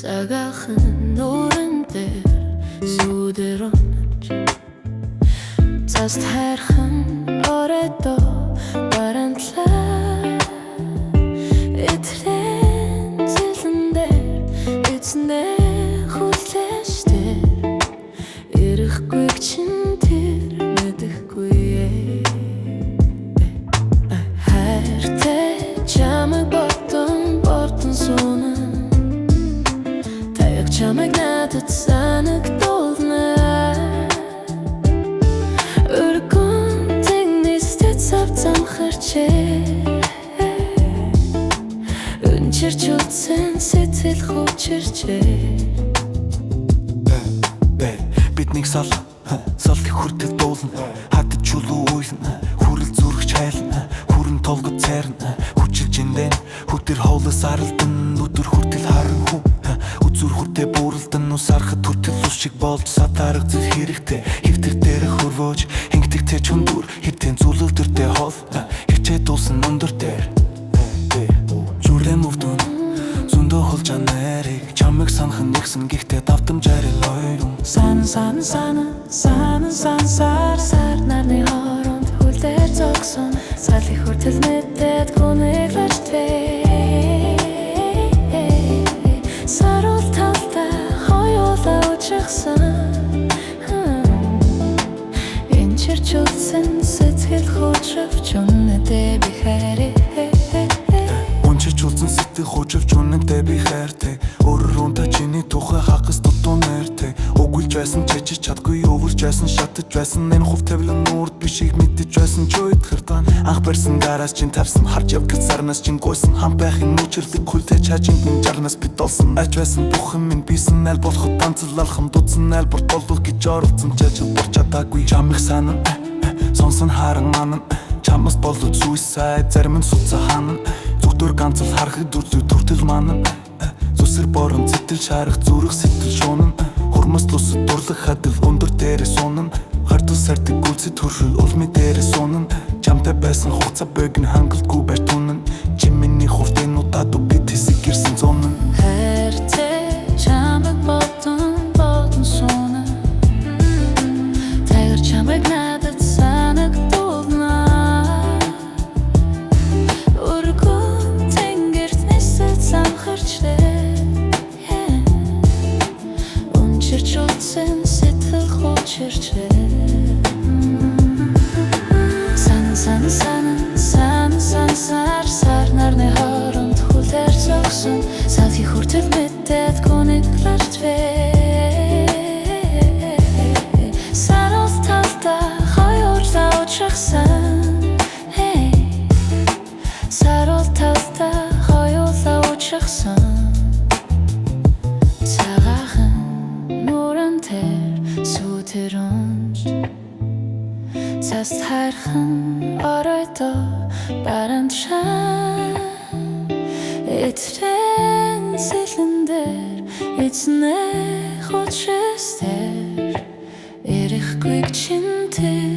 Цагаахан нууран дээр сүдэр унаж цаст хайрхан оройдоо барантлаа этрэн зэлэн дээр эцнээ хүлээштэй ирэхгүй чин тэр мэдэхгүй хайртай чамайг бодон сууна чамайг надад санагдуулна өргөн тэнгэстэд замхарчээ өнчирч утсан сэтгэл хуучирчээ биднийг салхи хүртэл дуулна хатад чулуу уйлна хүрэл зүрх чайлна хүрэн толгод цайрна хүчил жиндэн хүтэр хоолоос аралдан өдөр хүртэл харан хүн үзүр хүртэ бүрэлдэн ус арахад хүртэл ус шиг болж сатарах зүр хэрэгтэй хэвтэр дээр хөрвөөж хингдэг тэр чундүр хитэн зүлэлдэртэй хоол хичээ дуусан өндөр дээр зүрэн мөвдөн зөндөө холж анарыг чамайг санах нэгсэн гихтээ давтамжаарай лойрон сан сар нарны хооронд хүлээр зогсон салхи хүртэл мэдээд гүнийг лажтэй сарул талдаа хоёулаа уучрахсан энчирч утсан сэтгэл хуучравч үнэтэй би хайрээ унчирч утсан сэтгэл хуучравч үнэтэй би хайртай өөрөөр унтаа чиний тухай хагас дутуу нэртэй өгүүлж байсан чичиж чадгүй өвөрж байсан шатаж байсан энэ хувь тавилан нуурд бишийг мэдэж байсан ч уйдхартан анх барьсан гараас чин тавсан харж явгал сарнаас чин гойсон хам байхын нүчирлэг хүлээж чажингийн жарнаас бит олсон аж байсан бүх юм минь бисэн аль болоход данцлалхам дутсан аль борт болов гэж оролцсон чажил борч чадаагүй чамих санан сонсон харан манан чамаас болов suicide зарим нь суцаа ханан зүгтөр ганцл харахад дүрзүү төртөл манан зүсэр борон зэтэл шарах зүрх сэтгэл шуунан хурмас лус дурлах хадил өндөр дээрээ сунан хардл сардаг гүлцэд хөршил улми дээрээ сунан чамтай байсан хугацаа богино хангалтгүй байж тунан чи миний хувьд удаад бид хэсэг гэрсэн зунан хайртай чамайг бодон сууна тайгар чамайг надад санагдуулна өргөн тэнгэрт нисэд замхарчээ унчирч утсан сэтгэл хуучирчээ сар нарны хооронд хүлээр зогсон салхи хүртэл мэдээд гүнийг лажтвэ сарул талдаа хоёулаа уучрахсан сарул талдаа хоёулаа уучрахсан цагаахан нууран дээр сүдэр унаж цаст хайрхан оройдоо барантлаа этрэн зэлэн дээр эцнээ хуучрахтай ирэхгүй чин тэр